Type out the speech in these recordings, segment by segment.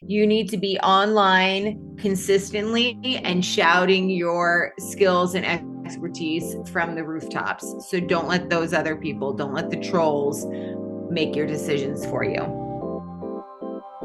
You need to be online consistently and shouting your skills and expertise from the rooftops. So don't let those other people, don't let the trolls make your decisions for you.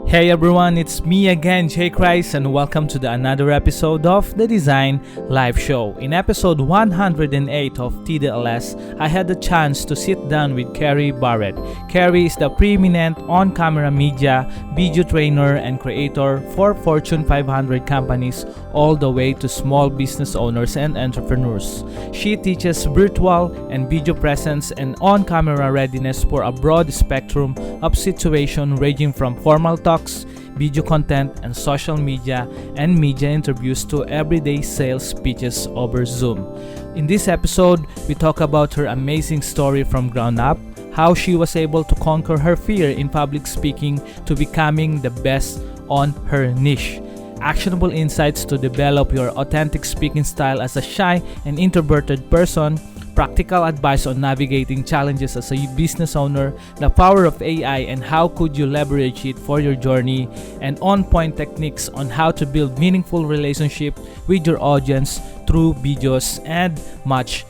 Hey everyone, it's me again, Jay Christ, and welcome to another episode of the Design Live Show. In episode 108 of TDLS, I had the chance to sit down with Kerry Barrett. Kerry is the preeminent on-camera media, video trainer, and creator for Fortune 500 companies all the way to small business owners and entrepreneurs. She teaches virtual and video presence and on-camera readiness for a broad spectrum of situations ranging from formal talks, video content, and social media and media interviews to everyday sales pitches over Zoom. In this episode, we talk about her amazing story from ground up, how she was able to conquer her fear in public speaking to becoming the best on her niche, actionable insights to develop your authentic speaking style as a shy and introverted person, practical advice on navigating challenges as a business owner, the power of AI and how could you leverage it for your journey, and on-point techniques on how to build meaningful relationship with your audience through videos, and much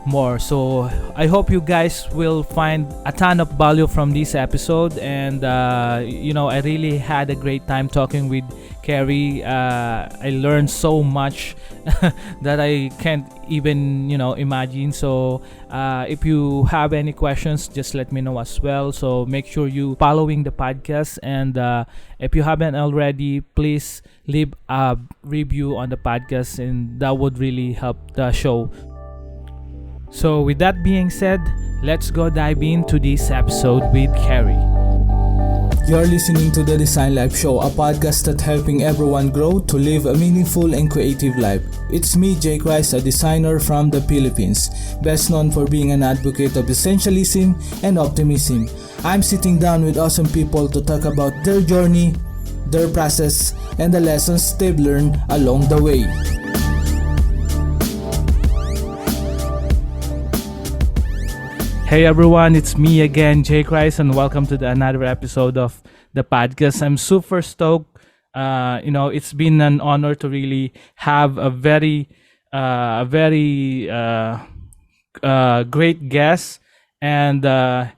more. So I hope you guys will find a ton of value from this episode, and I really had a great time talking with Kerry. I learned so much that I can't even imagine. So if you have any questions, just let me know as well. So make sure you following the podcast, and if you haven't already, please leave a review on the podcast, and that would really help the show. So with that being said, let's go dive into this episode with Kerry. You're listening to the Design Life Show, a podcast that's helping everyone grow to live a meaningful and creative life. It's me, Jay Christ, a designer from the Philippines, best known for being an advocate of essentialism and optimism. I'm sitting down with awesome people to talk about their journey, their process, and the lessons they've learned along the way. Hey everyone, it's me again, Jay Christ, and welcome to another episode of the podcast. I'm super stoked. It's been an honor to really have a very great guest, and her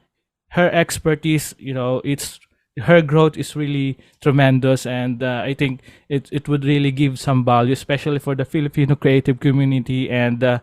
expertise. It's her growth is really tremendous, and I think it would really give some value, especially for the Filipino creative community, and we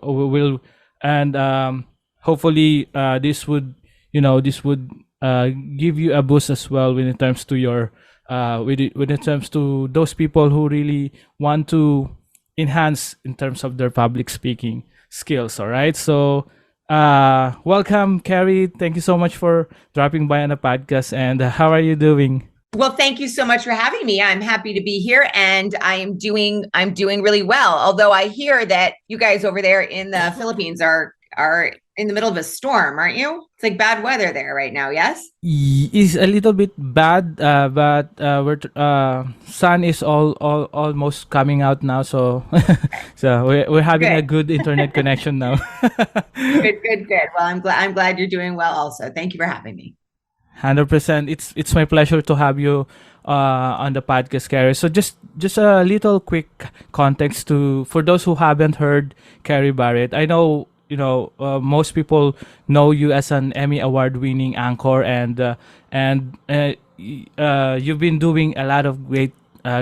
will and. Hopefully this would give you a boost as well when it comes to your when it comes to those people who really want to enhance in terms of their public speaking skills. All right, so welcome, Kerry. Thank you so much for dropping by on the podcast, and how are you doing? Well, thank you so much for having me. I'm happy to be here, and I'm doing really well. Although I hear that you guys over there in the Philippines are in the middle of a storm, aren't you? It's like bad weather there right now, yes? It's a little bit bad, but sun is almost coming out now, so so we're having a good internet connection now. Good. Well, I'm glad you're doing well also. Thank you for having me. 100%. It's my pleasure to have you on the podcast, Kerry. So just a little quick context for those who haven't heard Kerry Barrett. I know most people know you as an Emmy Award-winning anchor, and you've been doing a lot of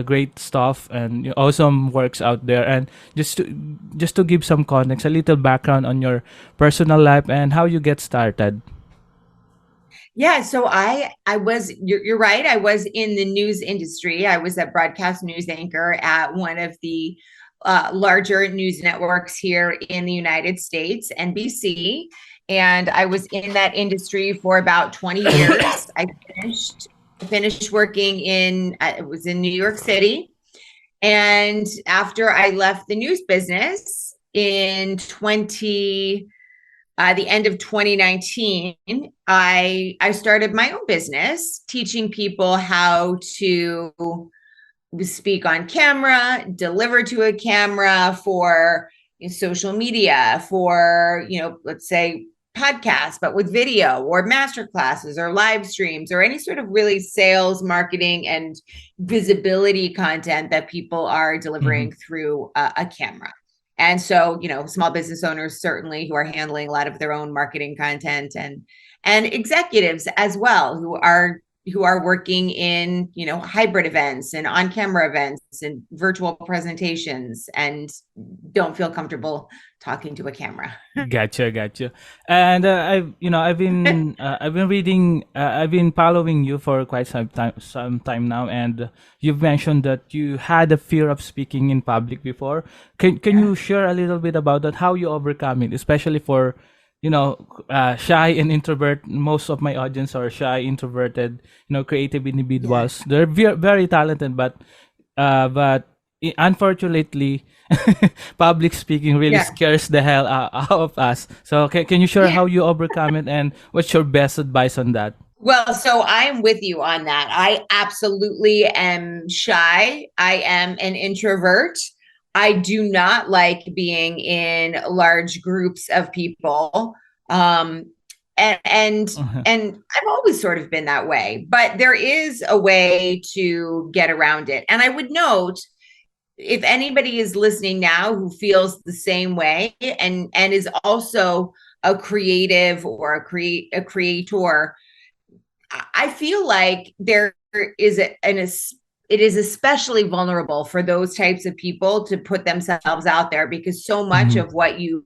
great stuff and awesome works out there. And just to give some context, a little background on your personal life and how you get started. Yeah, so I was, you're right. I was in the news industry. I was a broadcast news anchor at one of the larger news networks here in the United States, NBC. And I was in that industry for about 20 years. I finished working it was in New York City. And after I left the news business in the end of 2019, I started my own business teaching people how to speak on camera, deliver to a camera for social media, for, let's say podcasts, but with video or master classes or live streams or any sort of really sales, marketing, and visibility content that people are delivering through a camera. And so, small business owners certainly who are handling a lot of their own marketing content, and executives as well who are working in, hybrid events and on-camera events and virtual presentations and don't feel comfortable talking to a camera. Gotcha. And I've been reading, I've been following you for quite some time now, and you've mentioned that you had a fear of speaking in public before. Can you share a little bit about that? How you overcome it, especially for shy and introvert. Most of my audience are shy, introverted, creative individuals. They're very talented, but unfortunately, public speaking really scares the hell out of us. So can you share how you overcome it and what's your best advice on that? Well, so I'm with you on that. I absolutely am shy. I am an introvert. I do not like being in large groups of people. And I've always sort of been that way, but there is a way to get around it. And I would note, if anybody is listening now who feels the same way and is also a creative or a creator, I feel like there is it is especially vulnerable for those types of people to put themselves out there, because so much of what you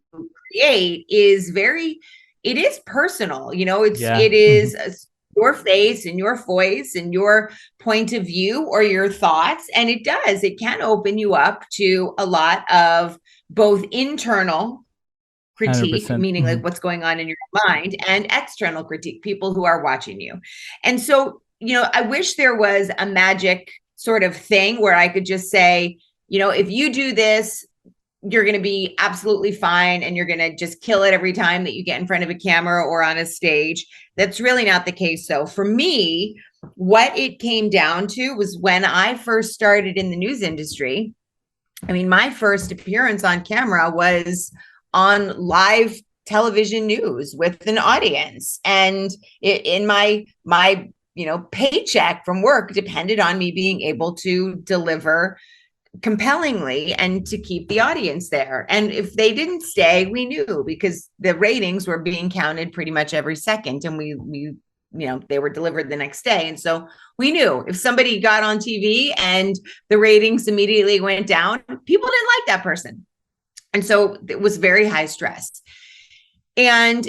create is it is personal. It is your face and your voice and your point of view or your thoughts. And it can open you up to a lot of both internal critique, 100%. meaning like what's going on in your mind, and external critique, people who are watching you. And so, I wish there was a magic sort of thing where I could just say, if you do this, you're going to be absolutely fine and you're going to just kill it every time that you get in front of a camera or on a stage. That's really not the case. So for me, what it came down to was when I first started in the news industry. I mean, my first appearance on camera was on live television news with an audience, and in my paycheck from work depended on me being able to deliver compellingly and to keep the audience there. And if they didn't stay, we knew, because the ratings were being counted pretty much every second, and we they were delivered the next day. And so we knew if somebody got on TV and the ratings immediately went down, people didn't like that person. And so it was very high stress. And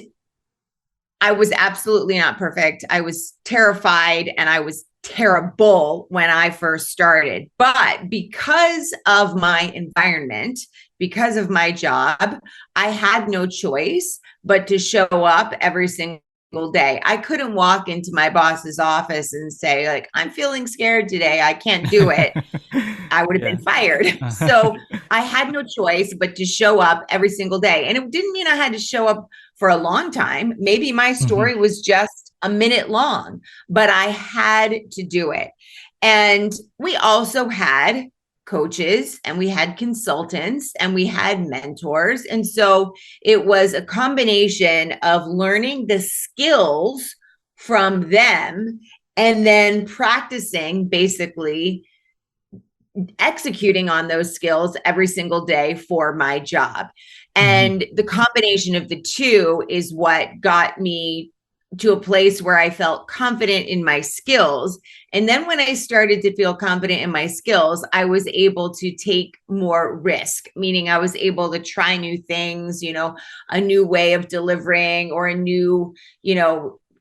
I was absolutely not perfect. I was terrified and I was terrible when I first started. But because of my environment, because of my job, I had no choice but to show up every single day. I couldn't walk into my boss's office and say, like, I'm feeling scared today, I can't do it. I would have been fired. So I had no choice but to show up every single day. And it didn't mean I had to show up for a long time. Maybe my story was just a minute long, but I had to do it. And we also had coaches and we had consultants and we had mentors. And so it was a combination of learning the skills from them and then practicing, basically executing on those skills every single day for my job. And the combination of the two is what got me to a place where I felt confident in my skills. And then when I started to feel confident in my skills, I was able to take more risk, meaning I was able to try new things, a new way of delivering, or a new,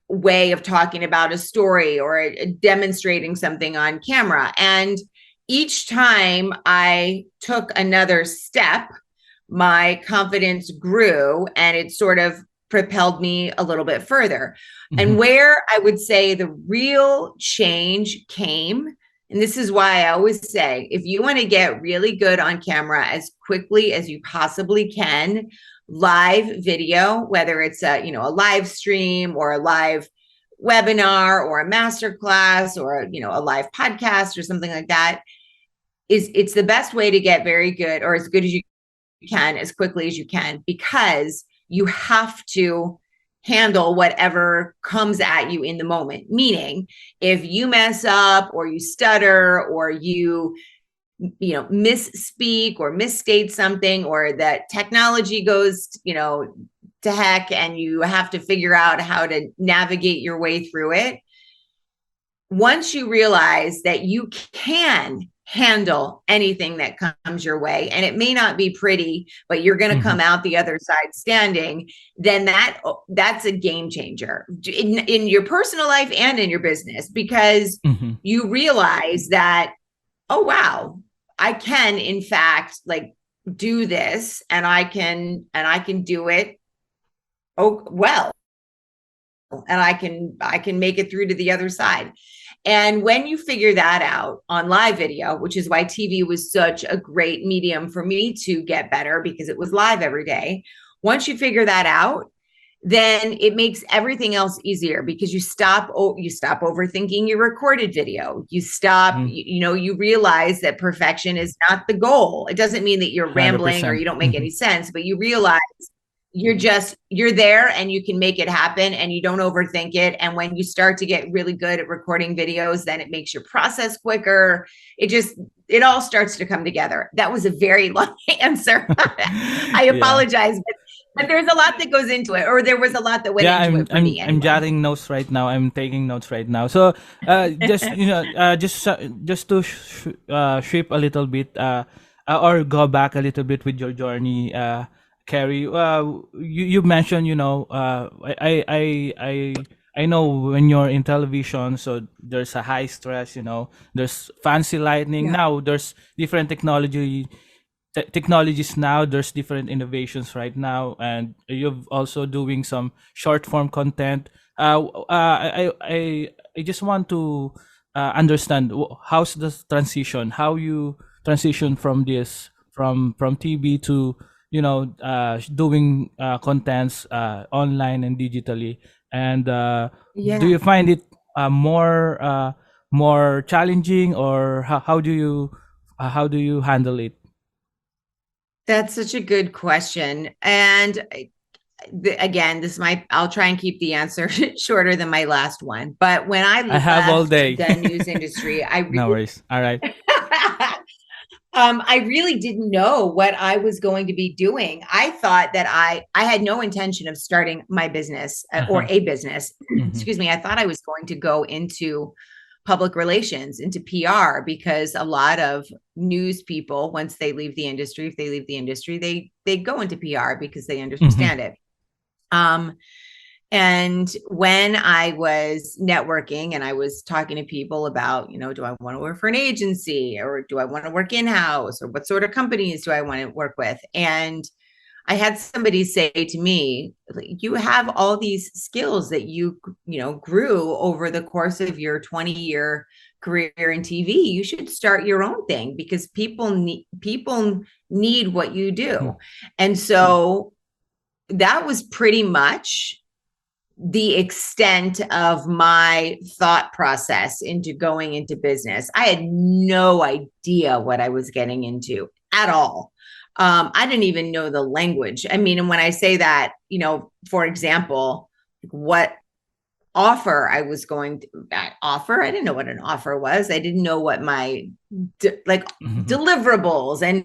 way of talking about a story, or demonstrating something on camera. And each time I took another step, my confidence grew and it sort of propelled me a little bit further. And where I would say the real change came, and this is why I always say, if you want to get really good on camera as quickly as you possibly can, live video, whether it's a live stream or a live webinar or a masterclass or a live podcast or something like that, it's the best way to get very good, or as good as you can, as quickly as you can, because you have to handle whatever comes at you in the moment. Meaning, if you mess up or you stutter or you misspeak or misstate something, or that technology goes to heck and you have to figure out how to navigate your way through it. Once you realize that you can handle anything that comes your way, and it may not be pretty, but you're going to come out the other side standing, then that's a game changer in your personal life and in your business, because you realize that, oh wow, I can in fact like do this, and I can do it well, and I can make it through to the other side. And when you figure that out on live video, which is why TV was such a great medium for me to get better, because it was live every day. Once you figure that out, then it makes everything else easier, because you stop overthinking your recorded video. You stop, you realize that perfection is not the goal. It doesn't mean that you're 100%. Rambling or you don't make any sense, but you realize you're there and you can make it happen, and you don't overthink it. And when you start to get really good at recording videos, then it makes your process quicker. It all starts to come together. That was a very long answer. I apologize, but there's a lot that goes into it, or there was a lot that went into it for me. Anyway. I'm jotting notes right now. I'm taking notes right now. So just to shift a little bit, or go back a little bit with your journey, Kerry. You mentioned, I know when you're in television, so there's a high stress, there's fancy lighting. Now there's different technologies now, there's different innovations right now, and you're also doing some short form content. I just want to understand how's the transition, how you transition from this, from TV to doing contents online and digitally, and do you find it more challenging, or how do you handle it? That's such a good question. And again, I'll try and keep the answer shorter than my last one. But when I have all day the news industry, no worries. All right. I really didn't know what I was going to be doing. I thought that I had no intention of starting my business or a business. Excuse me. I thought I was going to go into public relations, into PR, because a lot of news people, once they leave the industry, if they leave the industry, they go into PR because they understand it. And when I was networking and I was talking to people about, do I want to work for an agency, or do I want to work in-house, or what sort of companies do I want to work with? And I had somebody say to me, you have all these skills that you grew over the course of your 20-year career in TV. You should start your own thing, because people need what you do. And so that was pretty much the extent of my thought process into going into business. I had no idea what I was getting into at all. I didn't even know the language. I mean, and when I say that, for example, what offer I was going to offer, I didn't know what an offer was. I didn't know what my deliverables and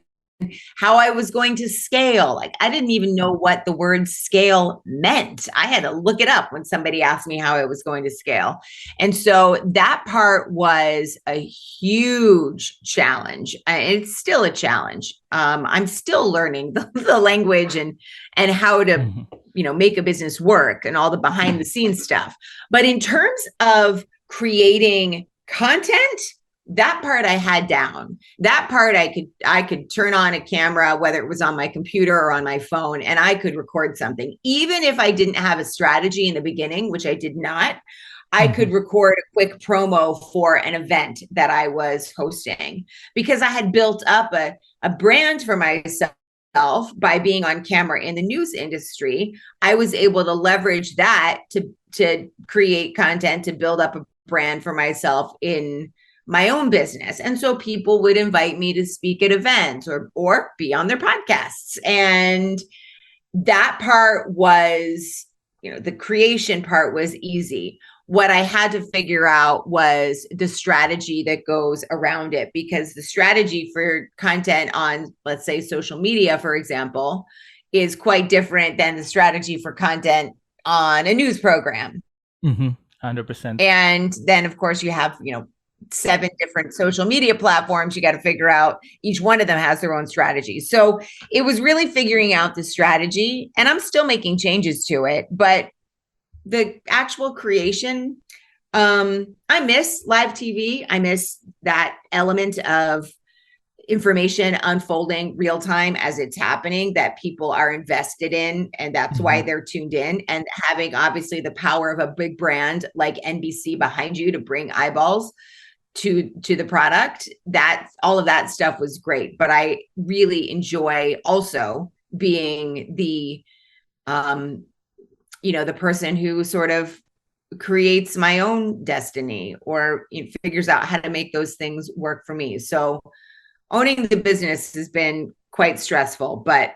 how I was going to scale. Like, I didn't even know what the word scale meant. I had to look it up when somebody asked me how I was going to scale. And so that part was a huge challenge. It's still a challenge. I'm still learning the language and how to, make a business work and all the behind the scenes stuff. But in terms of creating content, that part I had down. That part I could turn on a camera, whether it was on my computer or on my phone, and I could record something. Even if I didn't have a strategy in the beginning, which I did not, I could record a quick promo for an event that I was hosting, because I had built up a brand for myself by being on camera in the news industry. I was able to leverage that to create content, to build up a brand for myself in my own business. And so people would invite me to speak at events or be on their podcasts. And that part was, the creation part was easy. What I had to figure out was the strategy that goes around it, because the strategy for content on, let's say, social media, for example, is quite different than the strategy for content on a news program. 100%. And then, of course, you have, 7 different social media platforms. You got to figure out each one of them has their own strategy. So it was really figuring out the strategy, and I'm still making changes to it, but the actual creation, I miss live TV. I miss that element of information unfolding real time as it's happening that people are invested in, and that's why they're tuned in, and having obviously the power of a big brand like NBC behind you to bring eyeballs to the product. That all of that stuff was great, but I really enjoy also being the the person who sort of creates my own destiny, or figures out how to make those things work for me. So owning the business has been quite stressful, but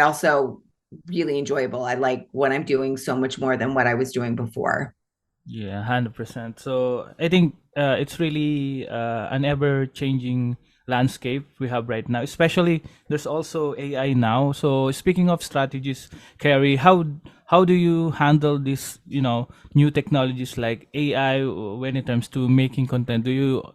also really enjoyable. I like what I'm doing so much more than what I was doing before. Yeah, 100%. So I think it's really an ever-changing landscape we have right now. Especially there's also AI now. So speaking of strategies, Kerry, how do you handle this, new technologies like AI when it comes to making content? Do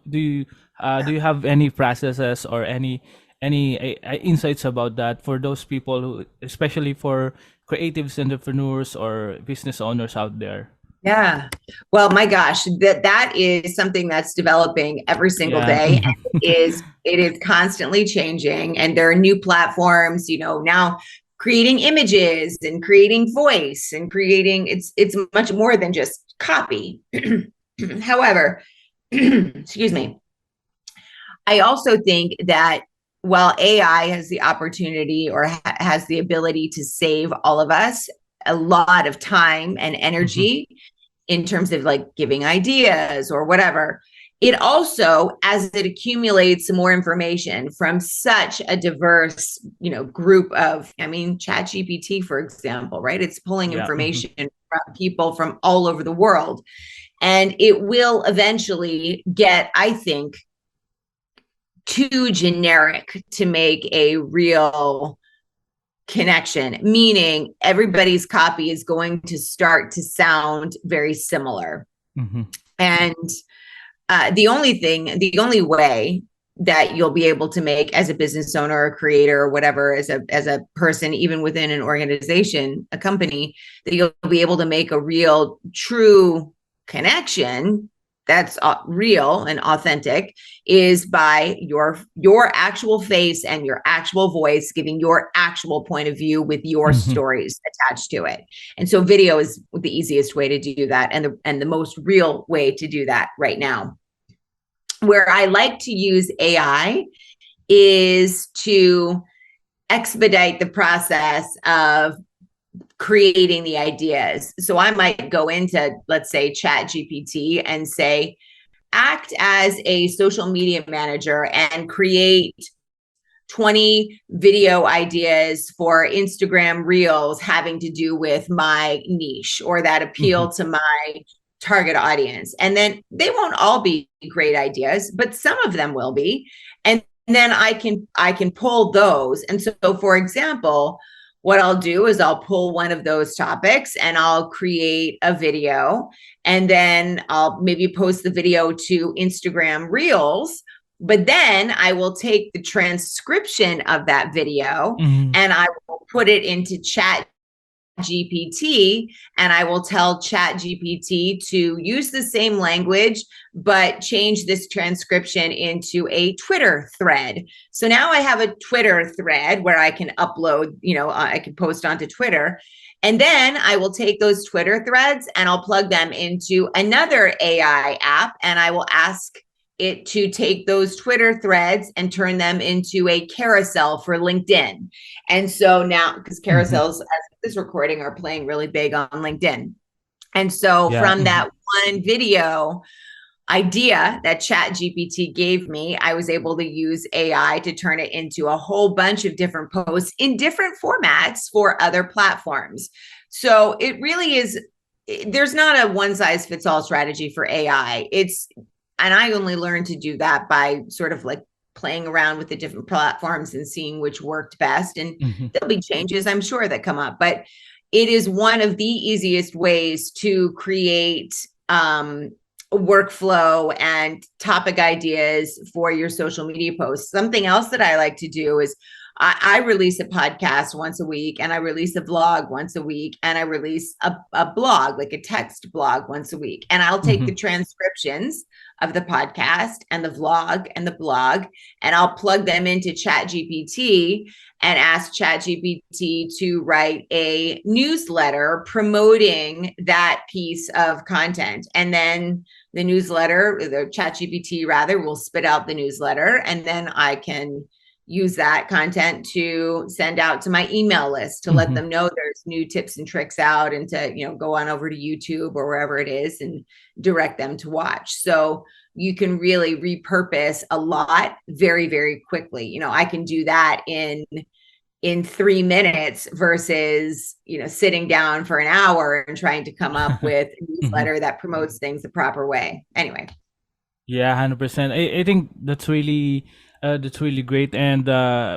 you have any processes or any insights about that for those people who, especially for creatives, entrepreneurs, or business owners out there? Yeah. Well, my gosh, that is something that's developing every single Yeah. day. And it is constantly changing, and there are new platforms, now creating images and creating voice and creating, it's much more than just copy. However, excuse me. I also think that while AI has the opportunity, or has the ability to save all of us a lot of time and Mhm. energy in terms of like giving ideas or whatever, it also, as it accumulates more information from such a diverse, group of, ChatGPT, for example, right? It's pulling Yeah. information from people from all over the world. And it will eventually get, I think, too generic to make a real connection, meaning everybody's copy is going to start to sound very similar. Mhm. And the only way that you'll be able to make, as a business owner or creator or whatever, as a person, even within an organization, a company, that you'll be able to make a real, true connection that's real and authentic, is by your actual face and your actual voice, giving your actual point of view with your Mhm. stories attached to it. And so video is the easiest way to do that, and the most real way to do that right now. Where I like to use AI is to expedite the process of creating the ideas. So I might go into, let's say, Chat GPT and say, act as a social media manager and create 20 video ideas for Instagram reels having to do with my niche or that Mhm. appeal to my target audience. And then they won't all be great ideas, but some of them will be. And then I can pull those. And so, for example, what I'll do is I'll pull one of those topics and I'll create a video, and then I'll maybe post the video to Instagram reels. But then I will take the transcription of that video Mhm. and I will put it into Chat GPT, and I will tell Chat GPT to use the same language, but change this transcription into a Twitter thread. So now I have a Twitter thread where I can upload, I can post onto Twitter. And then I will take those Twitter threads and I'll plug them into another AI app, and I will ask it to take those Twitter threads and turn them into a carousel for LinkedIn. And so now, because Mhm. carousels, as this recording, are playing really big on LinkedIn. And so Yeah. from that one video idea that Chat GPT gave me, I was able to use AI to turn it into a whole bunch of different posts in different formats for other platforms. So it really is, there's not a one size fits all strategy for AI. And I only learned to do that by sort of like playing around with the different platforms and seeing which worked best. And Mm-hmm. there'll be changes, I'm sure, that come up, but it is one of the easiest ways to create workflow and topic ideas for your social media posts. Something else that I like to do is I release a podcast once a week, and I release a vlog once a week, and I release a blog, like a text blog, once a week. And I'll take Mm-hmm. the transcriptions of the podcast and the vlog and the blog, and I'll plug them into ChatGPT and ask ChatGPT to write a newsletter promoting that piece of content. And then the newsletter, the ChatGPT rather, will spit out the newsletter, and then I can use that content to send out to my email list to let Mm-hmm. them know there's new tips and tricks out, and to, go on over to YouTube or wherever it is and direct them to watch. So you can really repurpose a lot very, very quickly. I can do that in 3 minutes versus, sitting down for an hour and trying to come up with a Mm-hmm. newsletter that promotes things the proper way. Anyway. Yeah, 100%. I think that's really great. And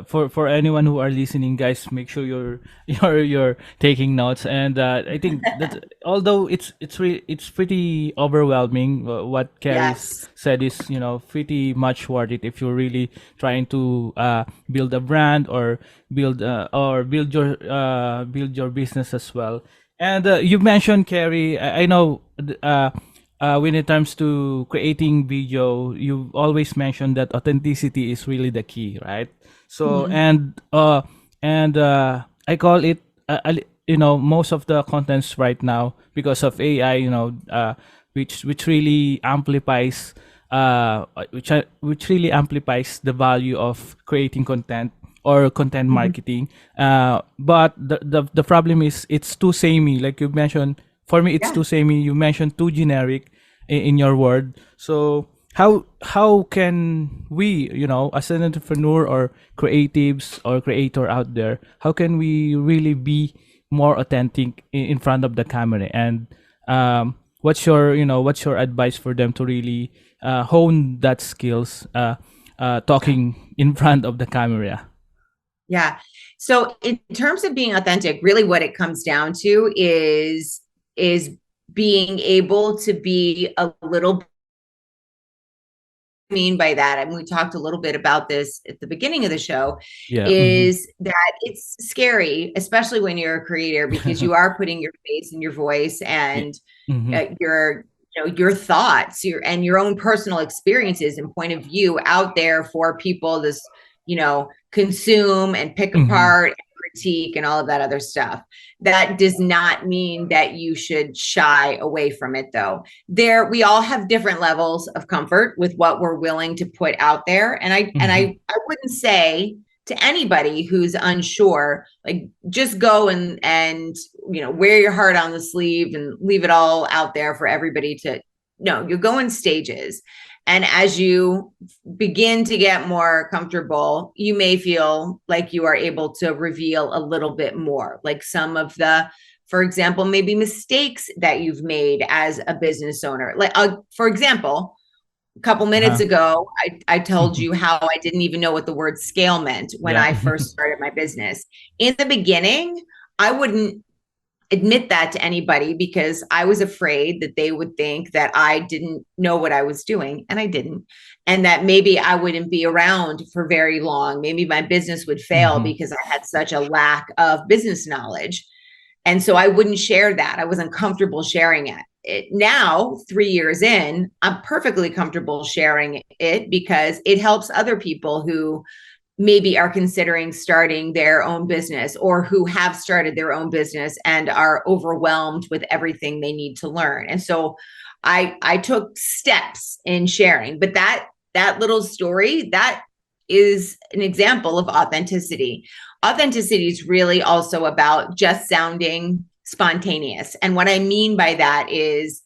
for anyone who are listening, guys, make sure you're taking notes. And I think that although it's pretty overwhelming, what Carrie's Yes. said is pretty much worth it if you're really trying to build a brand or build your business as well. And you mentioned, Carrie, I know. When it comes to creating video, you always mention that authenticity is really the key, right? So Mhm. and I call it, most of the contents right now because of AI, which really amplifies, which really amplifies the value of creating content or content Mhm. marketing. But the problem is it's too samey, like you mentioned. For me, it's Yeah. too samey. You mentioned too generic in your word. So how can we, as an entrepreneur or creatives or creator out there, how can we really be more authentic in front of the camera? And what's your advice for them to really hone that skills, talking in front of the camera? Yeah. So in terms of being authentic, really what it comes down to is being able to be a little, mean by that, and we talked a little bit about this at the beginning of the show, Yeah. Mm-hmm. is that it's scary, especially when you're a creator, because you are putting your face and your voice Yeah. and Mm-hmm. your thoughts, your own personal experiences and point of view out there for people to consume and pick Mm-hmm. apart and critique and all of that other stuff. That does not mean that you should shy away from it, though. We all have different levels of comfort with what we're willing to put out there, and I and Mm-hmm. I wouldn't say to anybody who's unsure, like, just go and wear your heart on the sleeve and leave it all out there for everybody to. No, you go in stages, and as you begin to get more comfortable, you may feel like you are able to reveal a little bit more, like some of the, for example, maybe mistakes that you've made as a business owner. Like, for example, a couple minutes Uh-huh. ago, I told Mm-hmm. you how I didn't even know what the word scale meant when Yeah. I first started my business. In the beginning, I wouldn't admit that to anybody because I was afraid that they would think that I didn't know what I was doing, and I didn't. And that maybe I wouldn't be around for very long. Maybe my business would fail Mm-hmm. because I had such a lack of business knowledge. And so I wouldn't share that. I wasn't comfortable sharing now, 3 years in, I'm perfectly comfortable sharing it because it helps other people who maybe are considering starting their own business or who have started their own business and are overwhelmed with everything they need to learn. And so I took steps in sharing, but that little story, that is an example of authenticity. Authenticity is really also about just sounding spontaneous. And what I mean by that is,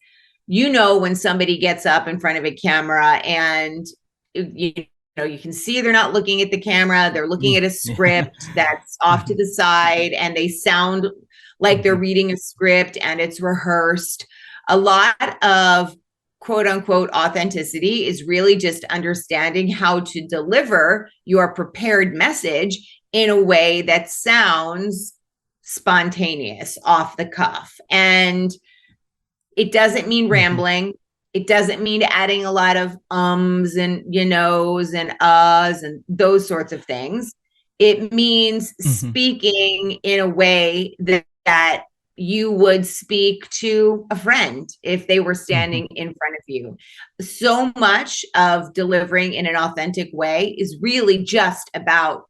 when somebody gets up in front of a camera and you you can see they're not looking at the camera, they're looking Yeah. at a script that's off to Mhm. the side, and they sound like they're Mhm. reading a script and it's rehearsed. A lot of quote unquote authenticity is really just understanding how to deliver your prepared message in a way that sounds spontaneous, off the cuff. And it doesn't mean Mhm. rambling. It doesn't mean adding a lot of ums and you knows and uhs and those sorts of things. It means Mhm. speaking in a way that you would speak to a friend if they were Mhm. standing in front of you. So much of delivering in an authentic way is really just about,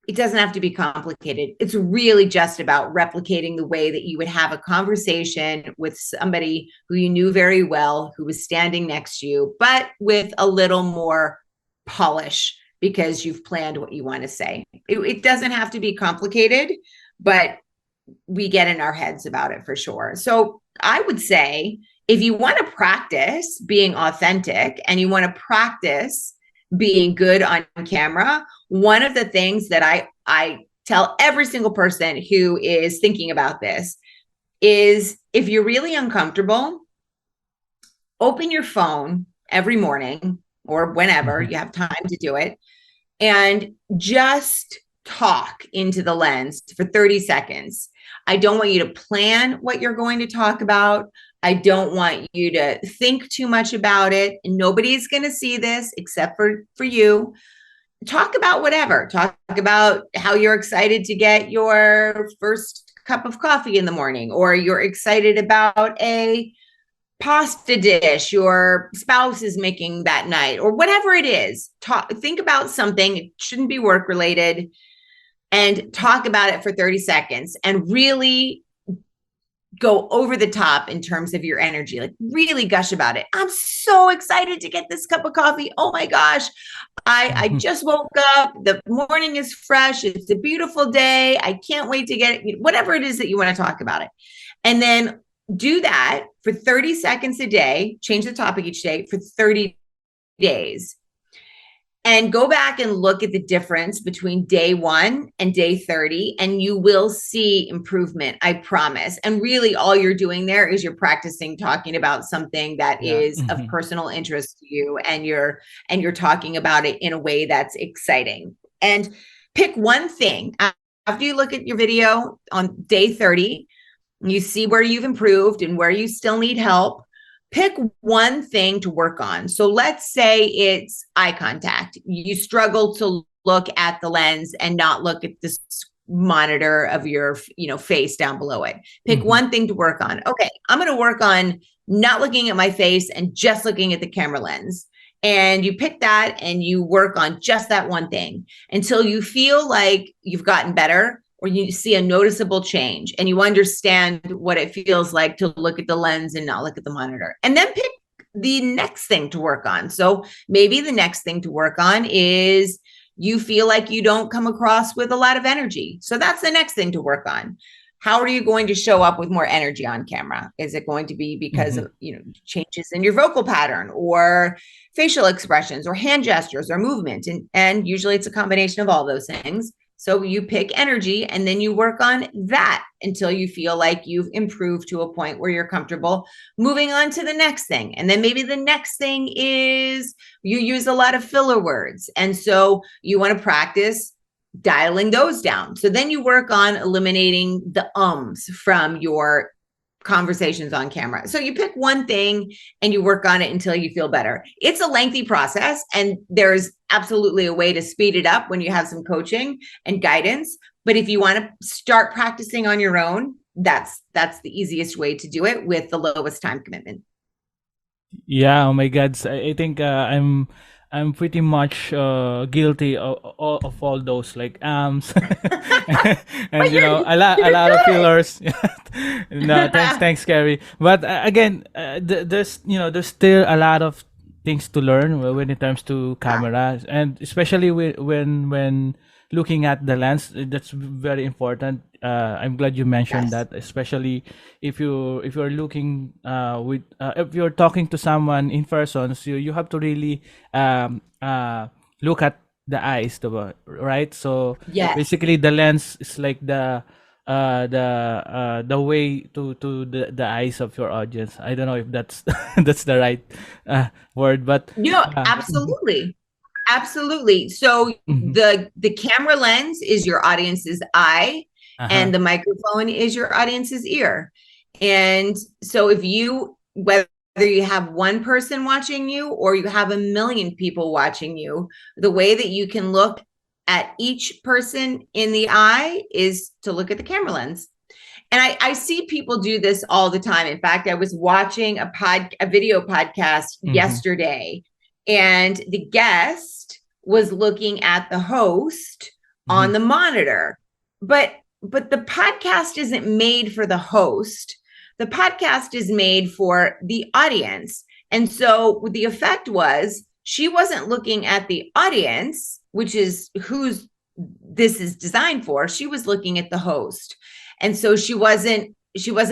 it doesn't have to be complicated. It's really just about replicating the way that you would have a conversation with somebody who you knew very well, who was standing next to you, but with a little more polish because you've planned what you want to say. It doesn't have to be complicated, but we get in our heads about it for sure. So I would say if you want to practice being authentic and you want to practice being good on camera, one of the things that I tell every single person who is thinking about this is if you're really uncomfortable, open your phone every morning or whenever Mhm. you have time to do it and just talk into the lens for 30 seconds. I don't want you to plan what you're going to talk about. I don't want you to think too much about it. And nobody's going to see this except for you. Talk about whatever. Talk about how you're excited to get your first cup of coffee in the morning, or you're excited about a pasta dish your spouse is making that night, or whatever it is. Think about something. It shouldn't be work related, and talk about it for 30 seconds and really go over the top in terms of your energy, like really gush about it. I'm so excited to get this cup of coffee. Oh my gosh. I Mhm. just woke up. The morning is fresh. It's a beautiful day. I can't wait to get it. Whatever it is that you want to talk about it. And then do that for 30 seconds a day, change the topic each day for 30 days. And go back and look at the difference between day 1 and day 30, and you will see improvement, I promise. And really, all you're doing there is you're practicing talking about something that Yeah. is of Mhm. personal interest to you, and you're talking about it in a way that's exciting. And pick one thing after you look at your video on day 30, you see where you've improved and where you still need help. Pick one thing to work on. So let's say it's eye contact. You struggle to look at the lens and not look at this monitor of your face down below it. Pick Mhm. one thing to work on. Okay, I'm going to work on not looking at my face and just looking at the camera lens. And you pick that and you work on just that one thing until you feel like you've gotten better, or you see a noticeable change and you understand what it feels like to look at the lens and not look at the monitor. And then pick the next thing to work on. So maybe the next thing to work on is you feel like you don't come across with a lot of energy. So that's the next thing to work on. How are you going to show up with more energy on camera? Is it going to be because Mhm. of, changes in your vocal pattern or facial expressions or hand gestures or movement? And usually it's a combination of all those things. So you pick energy and then you work on that until you feel like you've improved to a point where you're comfortable moving on to the next thing. And then maybe the next thing is you use a lot of filler words. And so you want to practice dialing those down. So then you work on eliminating the ums from your conversations on camera. So you pick one thing and you work on it until you feel better. It's a lengthy process, and there's absolutely a way to speed it up when you have some coaching and guidance. But if you want to start practicing on your own, that's the easiest way to do it with the lowest time commitment. Yeah, oh my God. I think I'm pretty much guilty of all those like But and you're a you're lot of good. fillers. No, thanks, Kerry. But again, there's there's still a lot of things to learn when it comes to cameras, and especially when looking at the lens. That's very important. I'm glad you mentioned Yes. that, especially if you're looking with if you're talking to someone in person, so you have to really look at the eyes, right? So Yes. basically the lens is like the the way to the eyes of your audience. I don't know if that's that's the right word, but No, mhm, absolutely. Absolutely. So mhm. the camera lens is your audience's eye Uh-huh. and the microphone is your audience's ear. And so if you whether you have one person watching you or you have a million people watching you, the way that you can look at each person in the eye is to look at the camera lens. And I see people do this all the time. In fact, I was watching a video podcast Mm-hmm. yesterday, and the guest was looking at the host Mm-hmm. on the monitor. But the podcast isn't made for the host. The podcast is made for the audience. And so the effect was she wasn't looking at the audience, which is who's this is designed for. She was looking at the host. And so she wasn't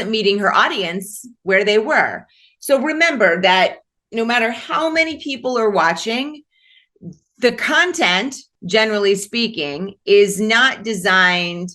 meeting her audience where they were. So remember that no matter how many people are watching, the content, generally speaking, is not designed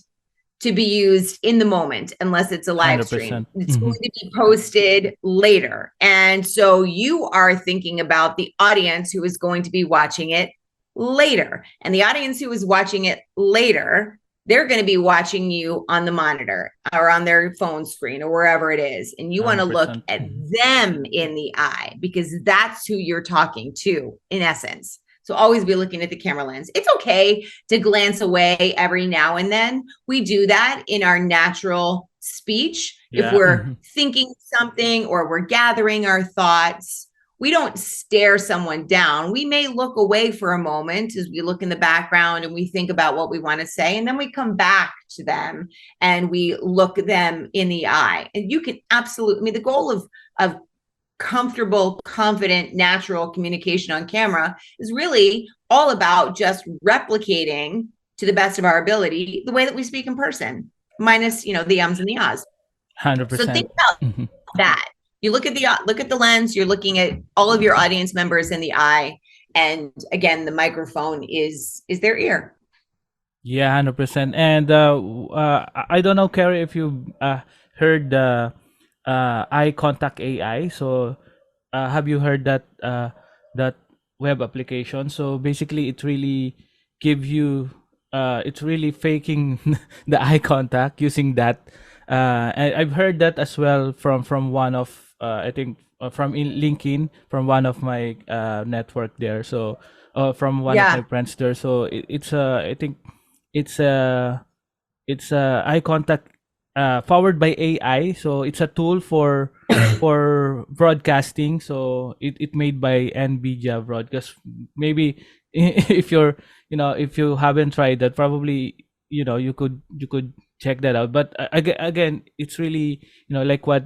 to be used in the moment unless it's a live stream. 100%. It's Mm-hmm. going to be posted later. And so you are thinking about the audience who is going to be watching it later. And the audience who is watching it later, they're going to be watching you on the monitor or on their phone screen or wherever it is. And you want to look 100%. at Mm-hmm. them in the eye because that's who you're talking to in essence. So always be looking at the camera lens. It's okay to glance away every now and then. We do that in our natural speech. If Yeah. we're Mm-hmm. thinking something or we're gathering our thoughts, we don't stare someone down. We may look away for a moment as we look in the background and we think about what we want to say, and then we come back to them and we look them in the eye. And you can absolutely, I mean, the goal of comfortable, confident, natural communication on camera is really all about just replicating to the best of our ability the way that we speak in person, minus, the ums and the ahs. So think 100%. about Mm-hmm. that. You look at the lens, you're looking at all of your audience members in the eye, and again, the microphone is their ear. Yeah, 100%. And I don't know, Kerry, if you heard the eye contact AI. So have you heard that web application? So basically, it really give you it's really faking the eye contact using that. I've heard that as well from one of I think from LinkedIn, from one of my network there. So from one of my Yeah. friends there. So it's I think it's a eye contact powered by AI. So it's a tool for broadcasting. So it made by NVIDIA broadcast. Maybe if you're if you haven't tried that, probably you could check that out. But again, it's really like what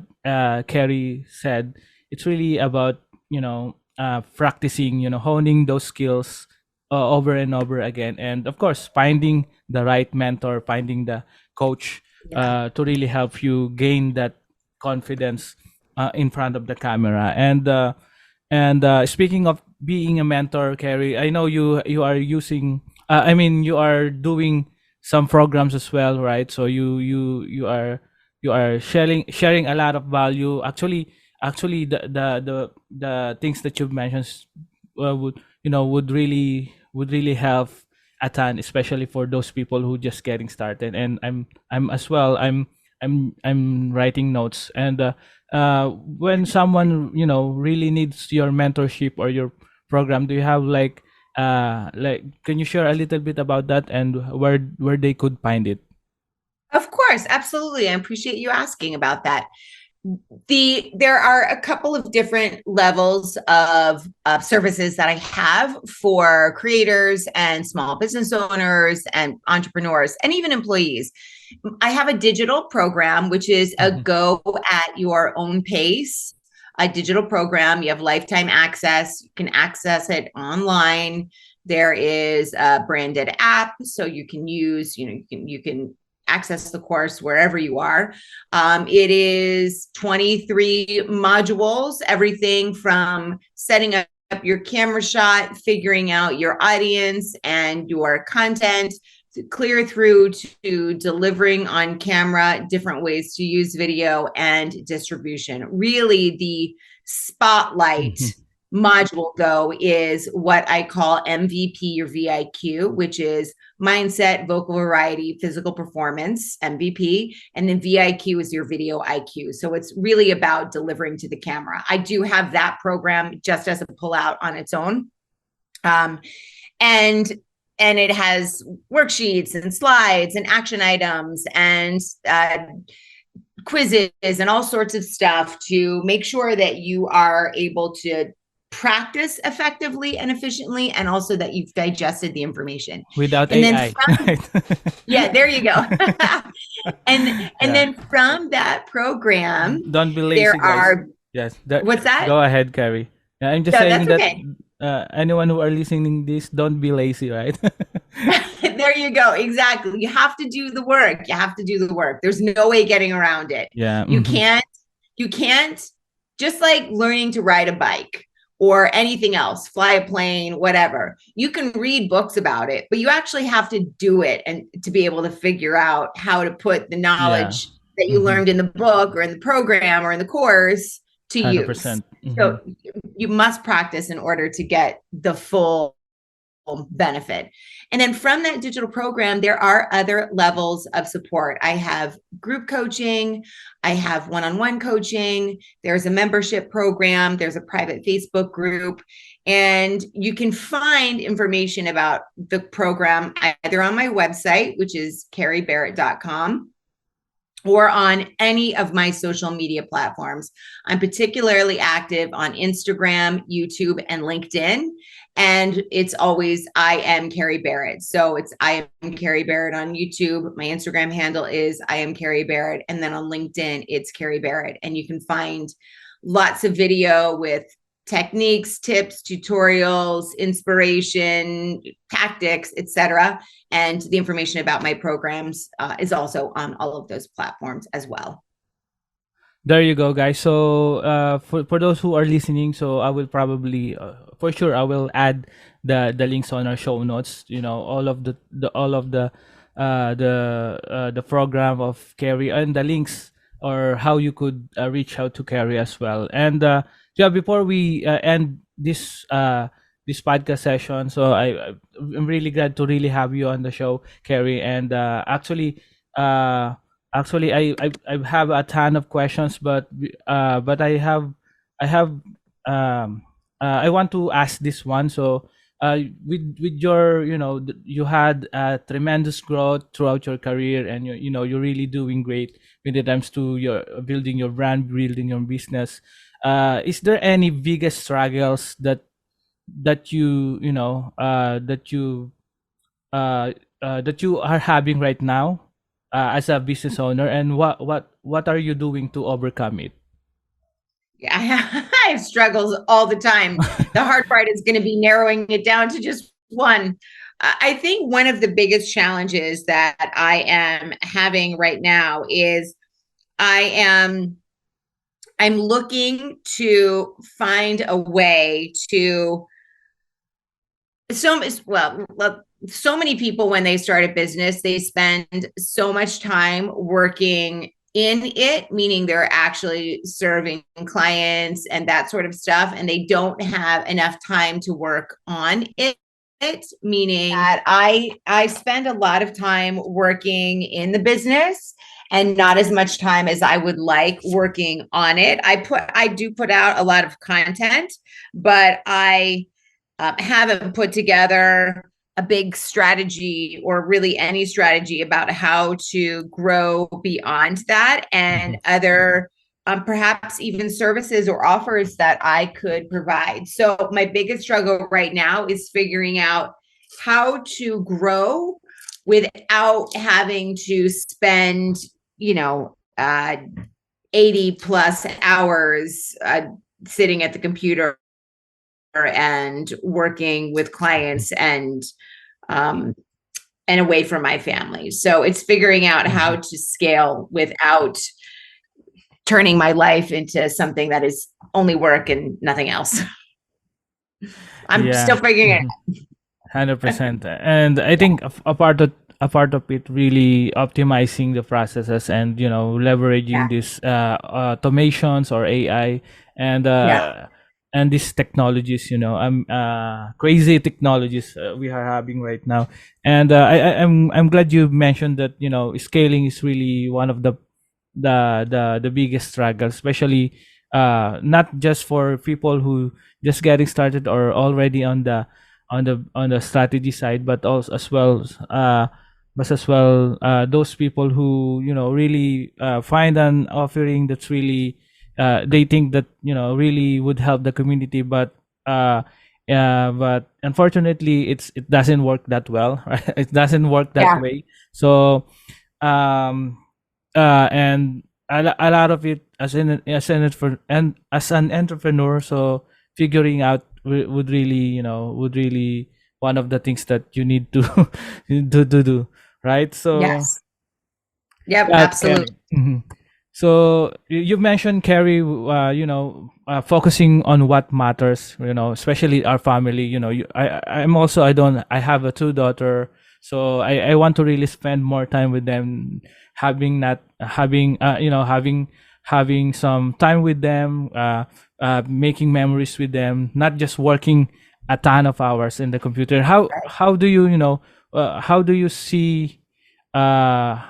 Kerry said. It's really about practicing, honing those skills over and over again, and of course finding the right mentor, finding the coach Yeah. to really help you gain that confidence in front of the camera. And speaking of being a mentor, Kerry, I know you are using. I mean, you are doing some programs as well, right? So you are sharing a lot of value. Actually, the things that you've mentioned would really help a ton, especially for those people who just getting started. And I'm as well. I'm writing notes. And when someone really needs your mentorship or your program, do you have like can you share a little bit about that and where they could find it? Of course, absolutely. I appreciate you asking about that. There are a couple of different levels of services that I have for creators and small business owners and entrepreneurs and even employees. I have a digital program, which is a Mm-hmm. go at your own pace, a digital program. You have lifetime access. You can access it online. There is a branded app, so you can use, you can access the course wherever you are. It is 23 modules, everything from setting up your camera shot, figuring out your audience and your content, clear through to delivering on camera, different ways to use video, and distribution. Really, the spotlight module though is what I call MVP or VIQ, which is mindset, vocal variety, physical performance, MVP, and then VIQ is your video IQ. So it's really about delivering to the camera. I do have that program just as a pullout on its own. And it has worksheets and slides and action items and quizzes and all sorts of stuff to make sure that you are able to practice effectively and efficiently, and also that you've digested the information without and AI. Then yeah, there you go. and then from that program, don't be lazy, there guys. are Yes. what's that? Go ahead, Kerry. I'm just No, saying that okay. Anyone who are listening this, don't be lazy, right? There you go. Exactly. You have to do the work. You have to do the work. There's no way getting around it. Yeah. You can't, just like learning to ride a bike or anything else, fly a plane, whatever. You can read books about it, but you actually have to do it and to be able to figure out how to put the knowledge that you learned in the book or in the program or in the course to 100%. use. So you must practice in order to get the full benefit. And then from that digital program, there are other levels of support. I have group coaching, I have one-on-one coaching, there's a membership program, there's a private Facebook group, and you can find information about the program either on my website, which is kerrybarrett.com, or on any of my social media platforms. I'm particularly active on Instagram, YouTube, and LinkedIn. And it's always I am Kerry Barrett. So it's I am Kerry Barrett on YouTube. My Instagram handle is I am Kerry Barrett. And then on LinkedIn, it's Kerry Barrett. And you can find lots of video with techniques, tips, tutorials, inspiration, tactics, etc. And the information about my programs is also on all of those platforms as well. There you go, guys. So for those who are listening, so I will probably for sure I will add the links on our show notes. You know, all of the program of Kerry and the links or how you could reach out to Kerry as well. And yeah, before we end this podcast session, so I'm really glad to really have you on the show, Kerry. And actually, I have a ton of questions, but I want to ask this one. So with your, you know, you had tremendous growth throughout your career, and you're really doing great when it comes to your building your brand, building your business. Is there any biggest struggles that you are having right now as a business owner, and what are you doing to overcome it? Yeah, I have struggles all the time. The hard part is going to be narrowing it down to just one. I think one of the biggest challenges that I am having right now is I'm looking to find a way to so many people, when they start a business, they spend so much time working in it, meaning they're actually serving clients and that sort of stuff, and they don't have enough time to work on it, meaning that I spend a lot of time working in the business and not as much time as I would like working on it. I do put out a lot of content, but I haven't put together a big strategy or really any strategy about how to grow beyond that, and other perhaps even services or offers that I could provide. So my biggest struggle right now is figuring out how to grow without having to spend, 80 plus hours sitting at the computer and working with clients and away from my family. So it's figuring out how to scale without turning my life into something that is only work and nothing else. I'm still figuring it out. 100%. And I think a a part of it really optimizing the processes and leveraging Yeah. these automations or AI and Yeah. these technologies, crazy technologies we are having right now. And I'm glad you mentioned that scaling is really one of the biggest struggle, especially not just for people who just getting started or already on the strategy side, but also as well those people who really find an offering that's really they think that really would help the community, but unfortunately it doesn't work that well. Right? It doesn't work that Yeah. way. So um and a lot of it as an entrepreneur, so figuring out would really one of the things that you need to to do, right? So Yes. Yep. yeah, Absolutely. Kerry. So you mentioned, Kerry, focusing on what matters, especially our family. I'm also, I have a two daughter, so I want to really spend more time with them, having not having having some time with them, making memories with them, not just working a ton of hours in the computer. How do how do you see uh,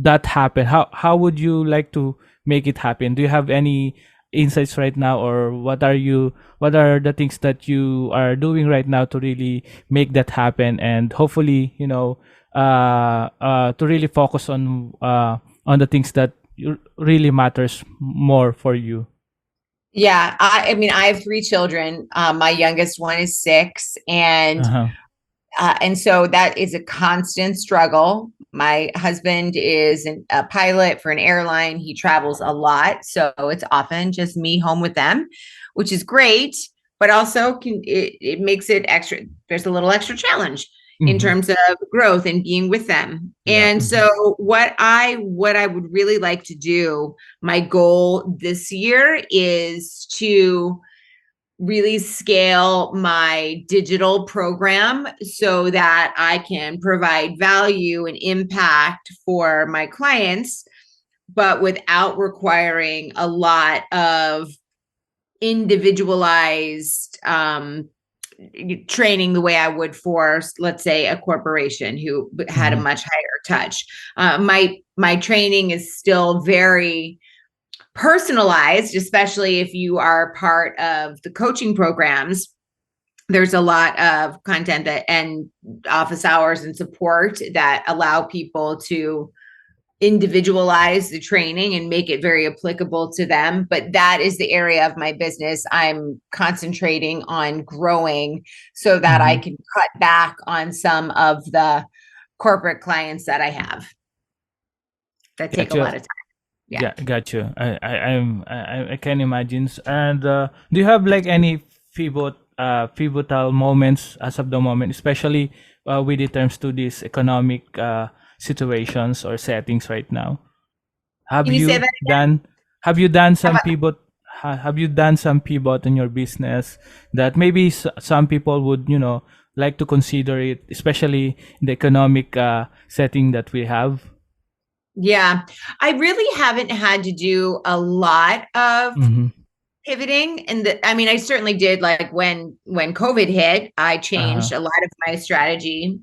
that happen? How would you like to make it happen? Do you have any insights right now, or what are the things that you are doing right now to really make that happen, and hopefully to really focus on the things that really matters more for you? Yeah. I mean, I have three children. My youngest one is 6, Uh-huh. and so that is a constant struggle. My husband is a pilot for an airline. He travels a lot, so it's often just me home with them, which is great, but also it makes it extra. There's a little extra challenge in Mm-hmm. terms of growth and being with them. Yeah. And so what I would really like to do, my goal this year is to really scale my digital program so that I can provide value and impact for my clients, but without requiring a lot of individualized training the way I would for, let's say, a corporation who had a Mm-hmm. much higher touch. My training is still very personalized, especially if you are part of the coaching programs. There's a lot of content that and office hours and support that allow people to individualize the training and make it very applicable to them. But that is the area of my business I'm concentrating on growing so that I Mm-hmm. can cut back on some of the corporate clients that I have that take a Gotcha. lot of time. Yeah. Yeah, got you. I can imagine. And do you have like any pivotal moments as of the moment, especially with the terms to these economic situations or settings right now? Have Can you say you that done have you done some again? pivot? Have you done some pivot in your business that maybe some people would like to consider it, especially in the economic setting that we have? Yeah, I really haven't had to do a lot of Mm-hmm. pivoting. And I mean, I certainly did, like when COVID hit, I Uh-huh. changed a lot of my strategy.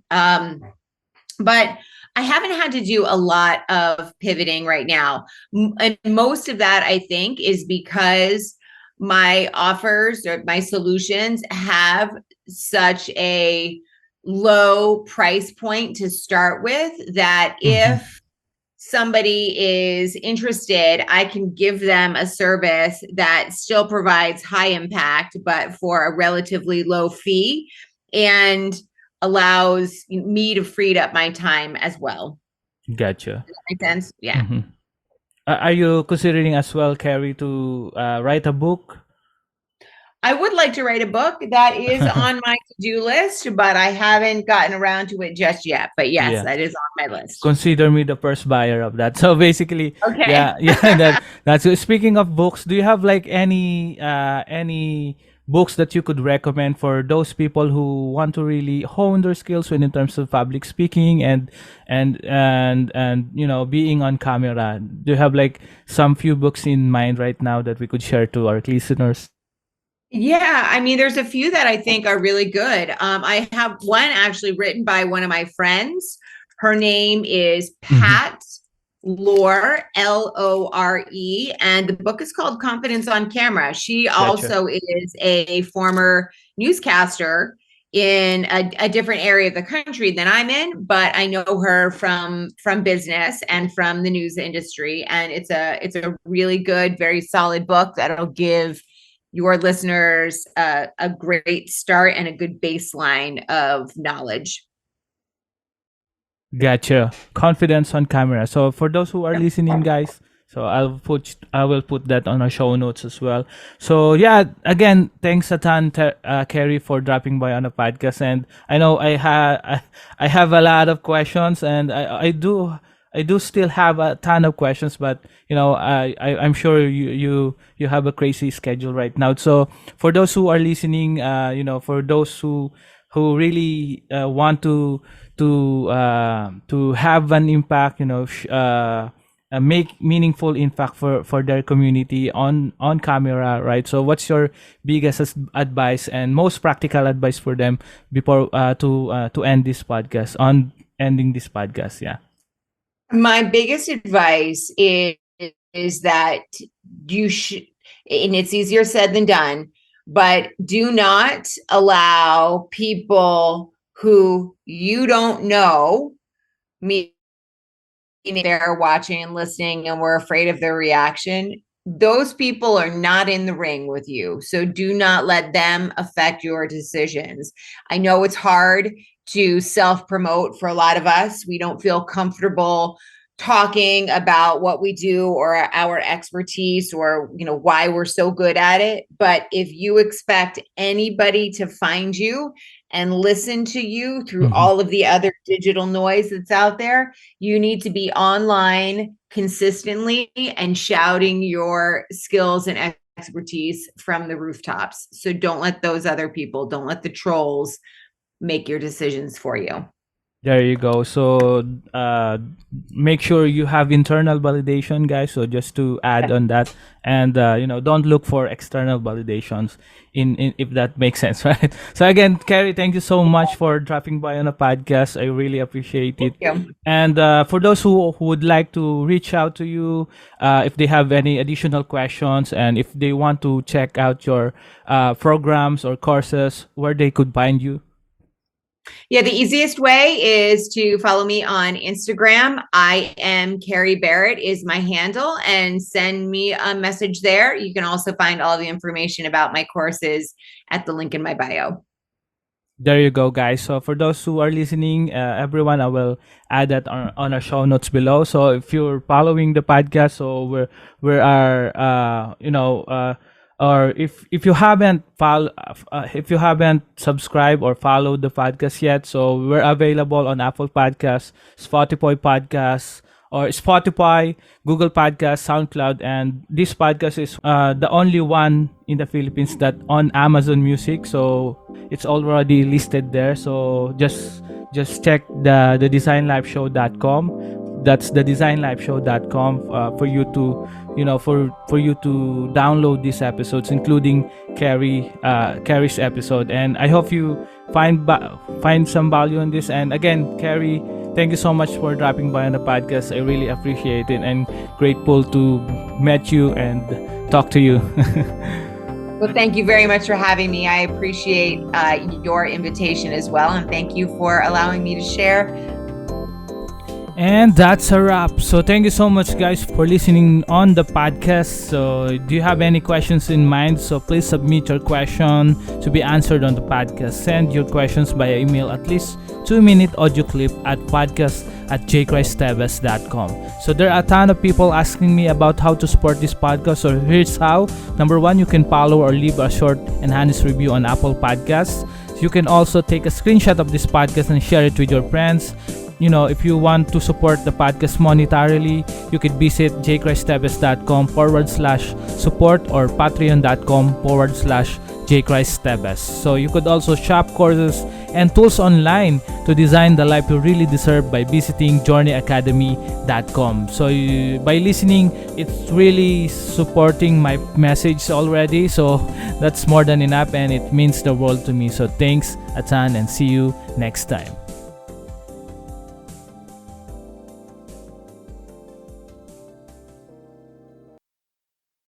But I haven't had to do a lot of pivoting right now. And most of that, I think, is because my offers or my solutions have such a low price point to start with that Mm-hmm. if somebody is interested, I can give them a service that still provides high impact, but for a relatively low fee and allows me to free up my time as well. Gotcha. Does that make sense? Yeah. Mm-hmm. Are you considering as well, Carrie, to write a book? I would like to write a book that is on my to-do list, but I haven't gotten around to it just yet. But yes, Yeah. that is on my list. Consider me the first buyer of that. So basically, Okay. yeah, yeah. That's it. Speaking of books, do you have like any books that you could recommend for those people who want to really hone their skills when in terms of public speaking and being on camera? Do you have like some few books in mind right now that we could share to our listeners? Yeah, I mean, there's a few that I think are really good. I have one actually written by one of my friends. Her name is Mhm. Pat Lore, Lore, and the book is called Confidence on Camera. She Gotcha. also is a former newscaster in a different area of the country than I'm in, but I know her from business and from the news industry, and it's a really good, very solid book that'll give your listeners a great start and a good baseline of knowledge. Gotcha. Confidence on camera. So for those who are listening, guys, so I will put that on our show notes as well. So yeah, again, thanks a ton, Kerry, for dropping by on the podcast. And I know I have a lot of questions, and I do still have a ton of questions, but I'm sure you have a crazy schedule right now. So for those who are listening, for those who really want to have an impact, make meaningful impact for their community on camera, right? So what's your biggest advice and most practical advice for them before to end this podcast, on ending this podcast? Yeah. My biggest advice is that you should, and it's easier said than done, but do not allow people who you don't know, me they're watching and listening and we're afraid of their reaction. Those people are not in the ring with you. So do not let them affect your decisions. I know it's hard to self promote for a lot of us. We don't feel comfortable talking about what we do or our expertise or why we're so good at it. But if you expect anybody to find you and listen to you through Mhm. all of the other digital noise that's out there, you need to be online consistently and shouting your skills and expertise from the rooftops. So don't let those other people, don't let the trolls make your decisions for you. There you go. So make sure you have internal validation, guys. So just to add on that, and don't look for external validations in if that makes sense, right? So again, Kerry, thank you so much for dropping by on a podcast. I really appreciate it. Thank you. And for those who would like to reach out to you, if they have any additional questions and if they want to check out your programs or courses, where they could find you. Yeah, the easiest way is to follow me on Instagram. I am Kerry Barrett is my handle, and send me a message there. You can also find all the information about my courses at the link in my bio. There you go, guys. So for those who are listening, everyone, I will add that on our show notes below. So if you're following the podcast, so we are or if you haven't if you haven't subscribed or followed the podcast yet, so we're available on Apple Podcasts, Spotify Podcasts, or Spotify, Google Podcasts, SoundCloud, and this podcast is the only one in the Philippines that on Amazon Music. So it's already listed there. So just check the designlifeshow.com. That's the designlifeshow.com for you to for you to download these episodes, including Kerry's episode. And I hope you find some value in this. And again, Kerry, thank you so much for dropping by on the podcast. I really appreciate it and grateful to meet you and talk to you. Well, thank you very much for having me. I appreciate your invitation as well. And thank you for allowing me to share. And that's a wrap. So thank you so much, guys, for listening on the podcast. So do you have any questions in mind? So please submit your question to be answered on the podcast. Send your questions via email, at least 2-minute audio clip at podcast@jchristevez.com. So there are a ton of people asking me about how to support this podcast. So here's how. Number one, you can follow or leave a short and honest review on Apple Podcasts. You can also take a screenshot of this podcast and share it with your friends. If you want to support the podcast monetarily, you could visit jchristevez.com/support or patreon.com/ jchristebes. So you could also shop courses and tools online to design the life you really deserve by visiting journeyacademy.com. So by listening, it's really supporting my message already. So that's more than enough and it means the world to me. So thanks a ton and see you next time.